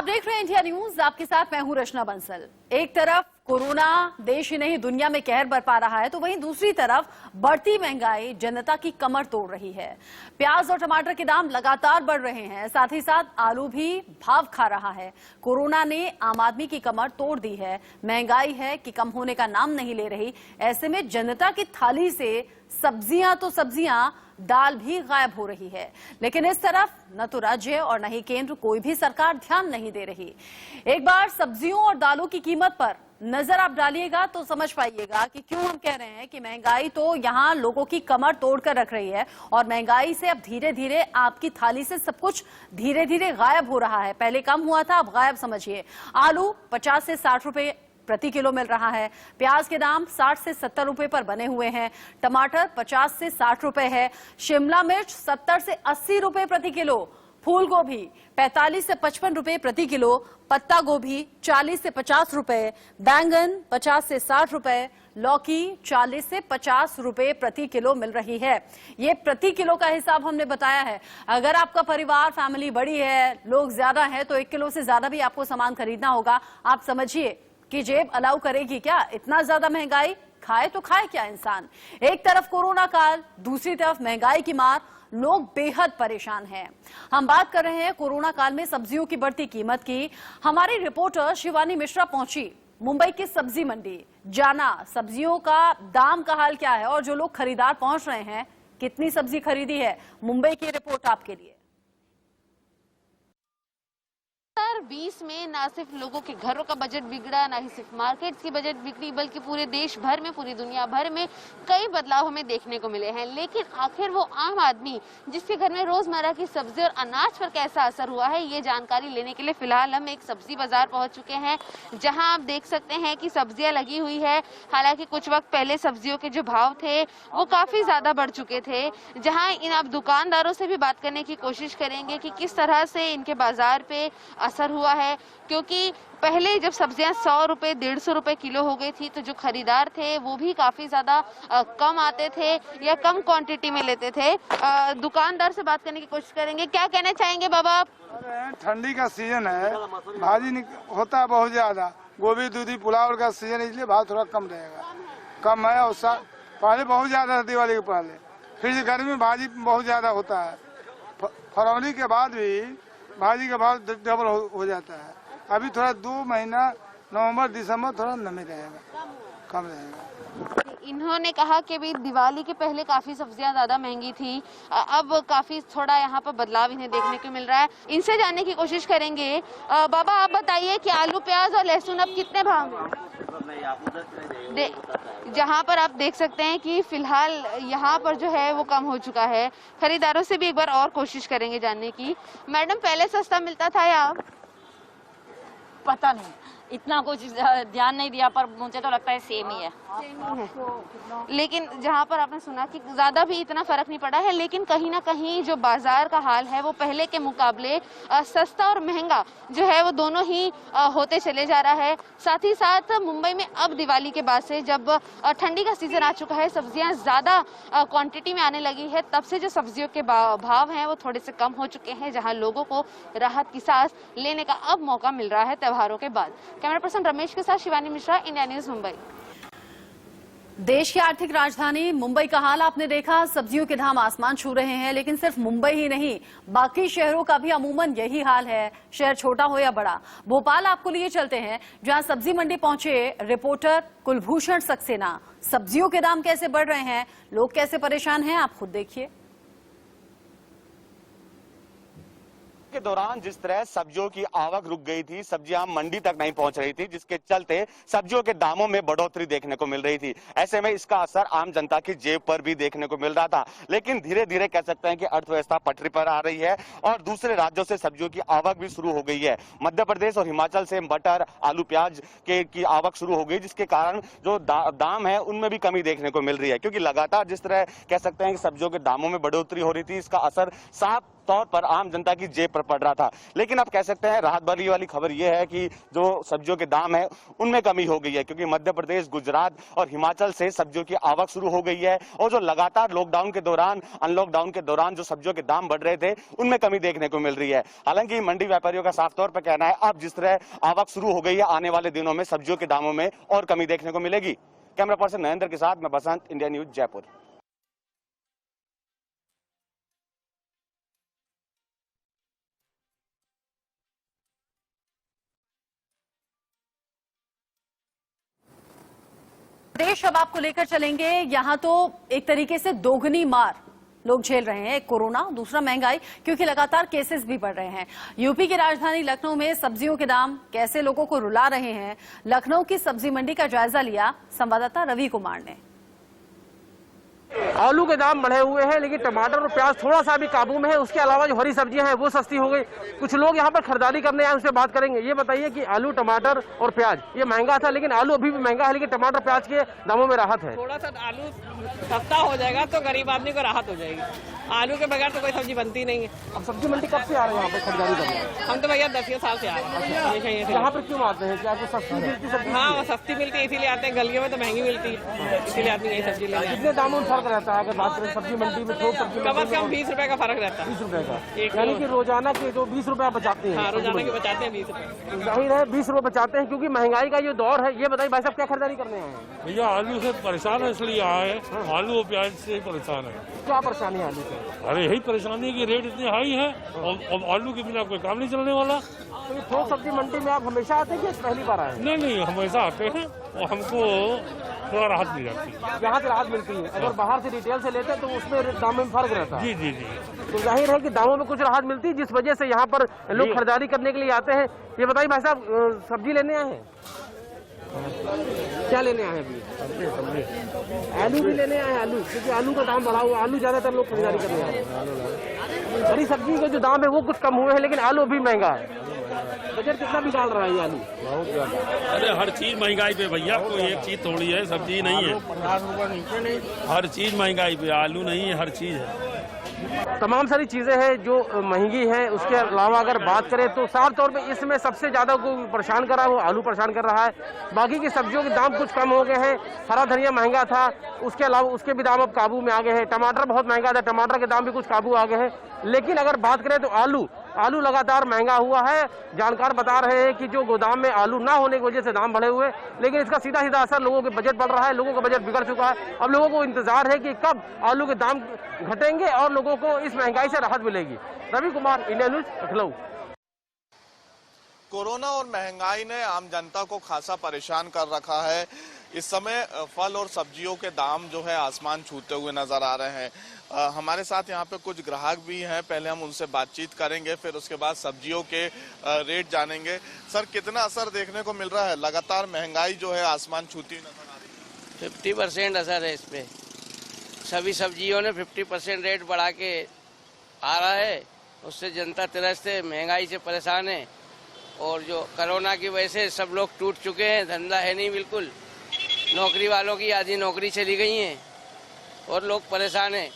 आप देख रहे हैं इंडिया न्यूज, आपके साथ मैं हूं रचना बंसल। एक तरफ कोरोना देश ही नहीं दुनिया में कहर बरपा रहा है, तो वहीं दूसरी तरफ बढ़ती महंगाई जनता की कमर तोड़ रही है। प्याज और टमाटर के दाम लगातार बढ़ रहे हैं, साथ ही साथ आलू भी भाव खा रहा है। कोरोना ने आम आदमी की कमर तोड़ दी है। महंगाई है कि कम होने का नाम नहीं ले रही। ऐसे में जनता की थाली से सब्जियां तो सब्जियां, दाल भी गायब हो रही है। लेकिन इस तरफ न तो राज्य और न ही केंद्र, कोई भी सरकार ध्यान नहीं दे रही। एक बार सब्जियों और दालों की कीमत पर नजर आप डालिएगा तो समझ पाइएगा कि क्यों हम कह रहे हैं कि महंगाई तो यहाँ लोगों की कमर तोड़कर रख रही है। और महंगाई से अब धीरे धीरे आपकी थाली से सब कुछ धीरे धीरे गायब हो रहा है। पहले कम हुआ था, अब गायब समझिए। आलू 50 से 60 रुपए प्रति किलो मिल रहा है। प्याज के दाम 60 से 70 रुपए पर बने हुए हैं। टमाटर 50 से 60 रुपए है। शिमला मिर्च 70 से 80 रुपए प्रति किलो। फूल गोभी 45 से 55 रुपए प्रति किलो। पत्ता गोभी 40 से 50 रुपए। बैंगन 50 से 60 रुपए। लौकी 40 से 50 रुपए प्रति किलो मिल रही है। ये प्रति किलो का हिसाब हमने बताया है। अगर आपका परिवार, फैमिली बड़ी है, लोग ज्यादा है, तो 1 किलो से ज्यादा भी आपको सामान खरीदना होगा। आप समझिए कि जेब अलाउ करेगी क्या इतना ज्यादा महंगाई? खाए तो खाए क्या इंसान? एक तरफ कोरोना काल, दूसरी तरफ महंगाई की मार, लोग बेहद परेशान हैं। हम बात कर रहे हैं कोरोना काल में सब्जियों की बढ़ती कीमत की। हमारी रिपोर्टर शिवानी मिश्रा पहुंची मुंबई की सब्जी मंडी, जाना सब्जियों का दाम का हाल क्या है और जो लोग खरीदार पहुंच रहे हैं कितनी सब्जी खरीदी है। मुंबई की रिपोर्ट आपके लिए। 2020 में ना सिर्फ लोगों के घरों का बजट बिगड़ा, ना ही सिर्फ मार्केट्स की बजट बिगड़ी, बल्कि पूरे देश भर में, पूरी दुनिया भर में कई बदलाव हमें देखने को मिले हैं। लेकिन आखिर वो आम आदमी जिसके घर में रोजमर्रा की सब्जी और अनाज पर कैसा असर हुआ है, ये जानकारी लेने के लिए फिलहाल हम एक सब्जी बाजार पहुंच चुके हैं, जहां आप देख सकते हैं कि सब्जियां लगी हुई है। हालांकि कुछ वक्त पहले सब्जियों के जो भाव थे वो काफी ज्यादा बढ़ चुके थे। जहाँ इन अब दुकानदारों से भी बात करने की कोशिश करेंगे कि किस तरह से इनके बाजार पे असर हुआ है, क्योंकि पहले जब सब्जियां 100 रुपए 150 रुपए किलो हो गई थी, तो जो खरीदार थे वो भी काफी ज्यादा कम आते थे या कम क्वांटिटी में लेते थे। दुकानदार से बात करने की कोशिश करेंगे। क्या कहना चाहेंगे बाबा आप? ठंडी का सीजन है, भाजी होता है बहुत ज्यादा, गोभी दूधी पुलाव का सीजन, इसलिए भाव थोड़ा कम रहेगा। कम है और पहले बहुत ज्यादा था दिवाली के पहले, फिर गर्मी में भाजी बहुत ज्यादा होता है। फरवरी के बाद भी भाजी का भाव डबल हो जाता है। अभी थोड़ा 2 महीना नवंबर दिसंबर थोड़ा नमी रहेगा, कम रहेगा। इन्होंने कहा कि भी दिवाली के पहले काफी सब्जियां ज्यादा महंगी थी, अब काफी थोड़ा यहाँ पर बदलाव इन्हें देखने को मिल रहा है। इनसे जानने की कोशिश करेंगे। बाबा आप बताइए कि आलू, प्याज और लहसुन अब कितने भाव में? जहाँ पर आप देख सकते हैं कि फिलहाल यहाँ पर जो है वो कम हो चुका है। खरीदारों से भी एक बार और कोशिश करेंगे जानने की। मैडम पहले सस्ता मिलता था या? पता नहीं, इतना कुछ ध्यान नहीं दिया, पर मुझे तो लगता है सेम ही है। लेकिन जहाँ पर आपने सुना कि ज्यादा भी इतना फर्क नहीं पड़ा है, लेकिन कहीं ना कहीं जो बाजार का हाल है वो पहले के मुकाबले सस्ता और महंगा जो है वो दोनों ही होते चले जा रहा है। साथ ही साथ मुंबई में अब दिवाली के बाद से जब ठंडी का सीजन आ चुका है, सब्जियां ज्यादा क्वांटिटी में आने लगी है, तब से जो सब्जियों के भाव हैं वो थोड़े से कम हो चुके हैं, जहाँ लोगों को राहत की सांस लेने का अब मौका मिल रहा है त्योहारों के बाद। कैमरा पर्सन रमेश के साथ शिवानी मिश्रा, इंडिया न्यूज मुंबई। देश की आर्थिक राजधानी मुंबई का हाल आपने देखा। सब्जियों के दाम आसमान छू रहे हैं, लेकिन सिर्फ मुंबई ही नहीं, बाकी शहरों का भी अमूमन यही हाल है, शहर छोटा हो या बड़ा। भोपाल आपको लिए चलते हैं, जहां सब्जी मंडी पहुंचे रिपोर्टर कुलभूषण सक्सेना। सब्जियों के दाम कैसे बढ़ रहे हैं, लोग कैसे परेशान हैं, आप खुद देखिए। के दौरान जिस तरह सब्जियों की आवक रुक गई थी, सब्जियां मंडी तक नहीं पहुंच रही थी, जिसके चलते सब्जियों के दामों में बढ़ोतरी देखने को मिल रही थी। ऐसे में इसका असर आम जनता की जेब पर भी देखने को मिल रहा था। लेकिन धीरे धीरे कह सकते हैं कि अर्थव्यवस्था पटरी पर आ रही है और दूसरे राज्यों से सब्जियों की आवक भी शुरू हो गई है। मध्य प्रदेश और हिमाचल से मटर, आलू, प्याज की आवक शुरू हो गई, जिसके कारण जो दाम है उनमें भी कमी देखने को मिल रही है। क्योंकि लगातार जिस तरह कह सकते हैं कि सब्जियों के दामों में बढ़ोतरी हो रही थी, इसका असर साफ तौर पर आम जनता की जेब पर पड़ रहा था। लेकिन अब कह सकते हैं राहत भरी वाली खबर यह है कि जो सब्जियों के दाम है उनमें कमी हो गई है, क्योंकि मध्य प्रदेश, गुजरात और हिमाचल से सब्जियों की आवक शुरू हो गई है और जो लगातार लॉकडाउन के दौरान, अनलॉकडाउन के दौरान जो सब्जियों के दाम बढ़ रहे थे उनमें कमी देखने को मिल रही है। हालांकि मंडी व्यापारियों का साफ तौर पर कहना है अब जिस तरह आवक शुरू हो गई है, आने वाले दिनों में सब्जियों के दामों में और कमी देखने को मिलेगी। कैमरा पर्सन नरेंद्र के साथ मैं बसंत, इंडिया न्यूज, जयपुर। देश अब आपको लेकर चलेंगे। यहां तो एक तरीके से दोगुनी मार लोग झेल रहे हैं, एक कोरोना, दूसरा महंगाई, क्योंकि लगातार केसेस भी बढ़ रहे हैं। यूपी की राजधानी लखनऊ में सब्जियों के दाम कैसे लोगों को रुला रहे हैं, लखनऊ की सब्जी मंडी का जायजा लिया संवाददाता रवि कुमार ने। आलू के दाम बढ़े हुए हैं, लेकिन टमाटर और प्याज थोड़ा सा भी काबू में है। उसके अलावा जो हरी सब्जियां हैं वो सस्ती हो गई। कुछ लोग यहाँ पर खरीदारी करने आए, उनसे बात करेंगे। ये बताइए कि आलू, टमाटर और प्याज ये महंगा था, लेकिन आलू अभी भी महंगा है, लेकिन टमाटर प्याज के दामों में राहत है। थोड़ा सा आलू सस्ता हो जाएगा तो गरीब आदमी को राहत हो जाएगी। आलू के बगैर तो कोई सब्जी बनती नहीं है। अब सब्जी मंडी कब से आ रहे हैं यहाँ पे खरीदारी करने? हम तो भैया 10 साल से आ रहे हैं। यहाँ पर क्यों आते हैं? क्या आपको सस्ती मिलती सब्जी? हाँ, वो सस्ती मिलती है इसीलिए आते हैं। गलियों में तो महंगी मिलती है, इसीलिए आदमी यही सब्जी लेते हैं। कितने दामों में फर्क रहता है अगर बात करें सब्जी मंडी में? थोक सब्जी कम से कम 20 रुपए का फर्क रहता है। 20 रुपए का, यानी कि रोजाना के जो 20 रुपए बचाते हैं। हाँ, रोजाना के बचाते हैं 20 रुपए। जाहिर है 20 रुपए बचाते हैं, क्योंकि महंगाई का जो दौर है। ये बताइए भाई साहब, क्या खरीदारी करने आए हैं? भैया आलू से परेशान है, इसलिए आए हैं। आलू और प्याज से परेशान है। क्या परेशानी है आलू से? अरे यही परेशानी है कि रेट इतने हाई है और आलू के बिना कोई काम नहीं चलने वाला। तो ये थोक सब्जी मंडी में आप हमेशा आते हैं कि पहली बार आए हैं? नहीं, हमेशा आते हैं और हमको थोड़ा राहत मिल जाती है। यहाँ से राहत मिलती है। अगर बाहर से रिटेल से लेते हैं तो उसमें दाम में फर्क रहता है। जी। तो जाहिर है कि दामों में कुछ राहत मिलती है, जिस वजह से यहाँ पर लोग खरीदारी करने के लिए आते हैं। ये बताइए भाई साहब, सब्जी लेने आए हैं? क्या लेने आए हैं अभी? आलू भी लेने आए हैं। आलू, क्योंकि आलू का दाम बढ़ा हुआ, आलू ज्यादातर लोग खरीदारी करने आए हैं। हरी सब्जी के जो दाम है वो कुछ कम हुए हैं, लेकिन आलू भी महंगा है। बजट कितना बिगाड़ रहा है ये आलू? बहुत ज्यादा। अरे हर चीज महंगाई पे भैया, कोई एक चीज थोड़ी है, सब्जी नहीं है। 50 रुपए नीचे नहीं, हर चीज महंगाई पे, आलू नहीं है, हर चीज है। तमाम सारी चीजें हैं जो महंगी हैं। उसके अलावा अगर बात करें तो साफ तौर पे इसमें सबसे ज्यादा को परेशान कर रहा है वो आलू परेशान कर रहा है। बाकी की सब्जियों के दाम कुछ कम हो गए हैं। हरा धनिया महंगा था, उसके अलावा उसके भी दाम अब काबू में आ गए हैं। टमाटर बहुत महंगा था, टमाटर के दाम भी कुछ काबू आ गए हैं। लेकिन अगर बात करें तो आलू लगातार महंगा हुआ है। जानकार बता रहे हैं कि जो गोदाम में आलू ना होने की वजह से दाम बढ़े हुए, लेकिन इसका सीधा सीधा असर लोगों के बजट बढ़ रहा है। लोगों का बजट बिगड़ चुका है। अब लोगों को इंतजार है कि कब आलू के दाम घटेंगे और लोगों को इस महंगाई से राहत मिलेगी। Ravi Kumar, India news, Lucknow. Corona और महंगाई ने आम जनता को खासा परेशान कर रखा है। इस समय फल और सब्जियों के दाम जो है आसमान छूते हुए नजर आ रहे हैं। हमारे साथ यहाँ पे कुछ ग्राहक भी हैं, पहले हम उनसे बातचीत करेंगे, फिर उसके बाद सब्जियों के रेट जानेंगे। सर, कितना असर देखने को मिल रहा है? लगातार महंगाई जो है आसमान छूती हुई नजर आ रही है। 50% असर है इस पे। सभी सब्जियों ने 50% रेट बढ़ा के आ रहा है। उससे जनता त्रस्त है, महंगाई से परेशान है। और जो कोरोना की वजह से सब लोग टूट चुके हैं, धंधा है नहीं बिल्कुल। नौकरी वालों की आधी नौकरी चली गई है और लोग परेशान हैं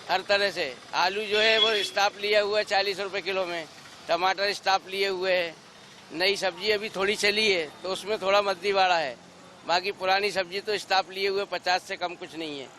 हर तरह से। आलू जो है वो स्टाफ लिया हुआ है 40 रुपए किलो में, टमाटर स्टाफ लिए हुए है। नई सब्जी अभी थोड़ी चली है तो उसमें थोड़ा मद्दी बढ़ा है, बाकी पुरानी सब्जी तो स्टाफ लिए हुए 50 से कम कुछ नहीं है।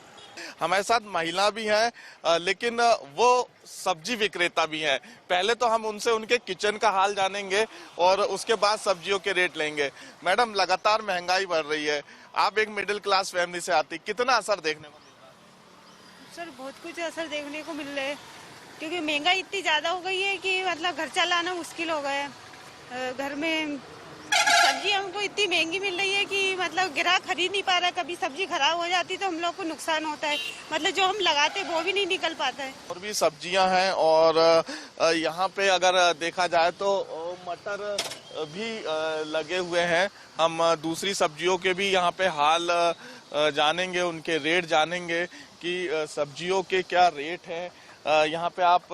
हमारे साथ महिला भी हैं, लेकिन वो सब्जी विक्रेता भी हैं। पहले तो हम उनसे उनके किचन का हाल जानेंगे और उसके बाद सब्जियों के रेट लेंगे। मैडम, लगातार महंगाई बढ़ रही है, आप एक मिडिल क्लास फैमिली से आती, कितना असर देखने को मिल रहा है? सर, बहुत कुछ असर देखने को मिल रहा है, क्योंकि महंगाई इतनी ज्यादा हो गई है कि मतलब घर चलाना मुश्किल हो गया है। घर में सब्जी हमको इतनी महंगी मिल रही है कि मतलब ग्राहक खरीद नहीं पा रहा। कभी सब्जी खराब हो जाती तो हम लोग को नुकसान होता है, मतलब जो हम लगाते वो भी नहीं निकल पाता है। और भी सब्जियां हैं और यहाँ पे अगर देखा जाए तो मटर भी लगे हुए हैं। हम दूसरी सब्जियों के भी यहाँ पे हाल जानेंगे, उनके रेट जानेंगे कि सब्जियों के क्या रेट हैं। यहाँ पे आप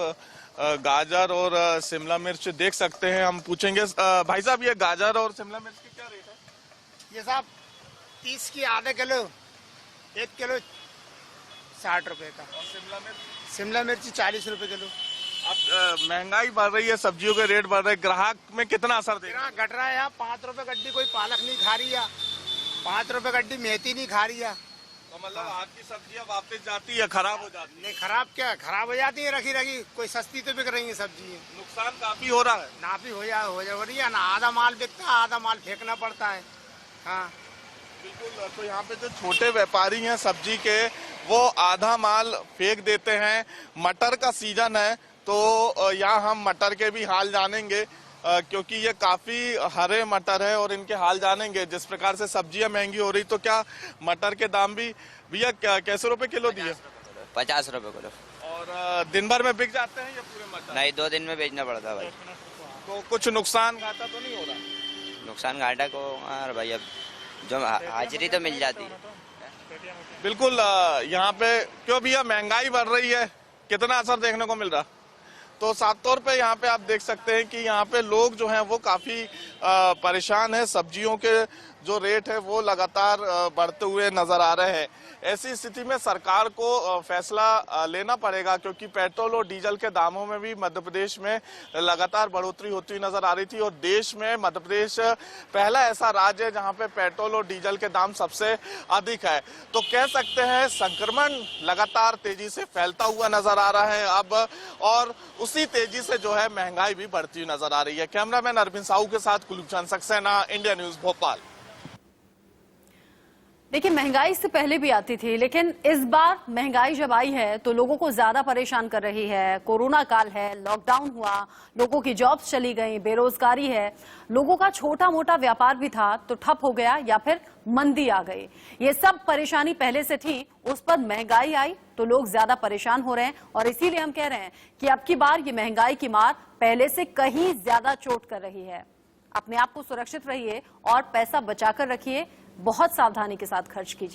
गाजर और शिमला मिर्च देख सकते हैं। हम पूछेंगे भाई साहब, ये गाजर और शिमला मिर्च के क्या रेट है? ये साहब 30 की आधा किलो, 1 किलो 60 रुपए का। और शिमला मिर्च? शिमला मिर्च 40 रुपए किलो। अब महंगाई बढ़ रही है, सब्जियों के रेट बढ़ रहे हैं, ग्राहक में कितना असर देगा? घट रहा है यार, 5 रुपए गड्डी कोई पालक नहीं खा रही है, 5 रुपए गड्डी मेथी नहीं खा रही है। तो मतलब आपकी सब्जियां वापस जाती है, खराब हो जाती है? नहीं खराब क्या, खराब हो जाती है रखी रखी, कोई सस्ती तो बिक रही है सब्जी। नुकसान काफी हो रहा है। नाफी हो रही है ना, आधा माल बिकता है, आधा माल फेंकना पड़ता है। हाँ बिल्कुल। तो यहाँ पे जो छोटे व्यापारी हैं सब्जी के, वो आधा माल फेंक देते हैं। मटर का सीजन है तो यहाँ हम मटर के भी हाल जानेंगे, क्योंकि ये काफी हरे मटर है और इनके हाल जानेंगे। जिस प्रकार से सब्जियां महंगी हो रही, तो क्या मटर के दाम भी भैया कैसे रुपए किलो दिए? 50 रुपए किलो। और दिन भर में बिक जाते हैं ये पूरे मटर? नहीं, 2 दिन में बेचना पड़ता है भाई। तो कुछ नुकसान घाटा तो नहीं हो रहा? नुकसान घाटा को यार भाई, अब जो हाजिरी तो मिल जाती है। बिल्कुल। यहाँ पे क्यों भैया महंगाई बढ़ रही है, कितना असर देखने को मिल रहा? तो साफ तौर पे यहाँ पे आप देख सकते हैं कि यहाँ पे लोग जो हैं वो काफी परेशान हैं। सब्जियों के जो रेट है वो लगातार बढ़ते हुए नजर आ रहे हैं। ऐसी स्थिति में सरकार को फैसला लेना पड़ेगा, क्योंकि पेट्रोल और डीजल के दामों में भी मध्य प्रदेश में लगातार बढ़ोतरी होती हुई नजर आ रही थी। और देश में मध्य प्रदेश पहला ऐसा राज्य है जहां पे पेट्रोल और डीजल के दाम सबसे अधिक है। तो कह सकते हैं संक्रमण लगातार तेजी से फैलता हुआ नजर आ रहा है अब, और उसी तेजी से जो है महंगाई भी बढ़ती हुई नजर आ रही है। कैमरामैन अरविंद साहू के साथ कुलदीप चंद सक्सेना, इंडिया न्यूज भोपाल। देखिए, महंगाई से पहले भी आती थी, लेकिन इस बार महंगाई जब आई है तो लोगों को ज्यादा परेशान कर रही है। कोरोना काल है, लॉकडाउन हुआ, लोगों की जॉब्स चली गई, बेरोजगारी है, लोगों का छोटा मोटा व्यापार भी था तो ठप हो गया या फिर मंदी आ गई। ये सब परेशानी पहले से थी, उस पर महंगाई आई तो लोग ज्यादा परेशान हो रहे हैं। और इसीलिए हम कह रहे हैं कि अब की बार ये महंगाई की मार पहले से कहीं ज्यादा चोट कर रही है। अपने आप को सुरक्षित रहिए और पैसा बचाकर रखिए, बहुत सावधानी के साथ खर्च कीजिए।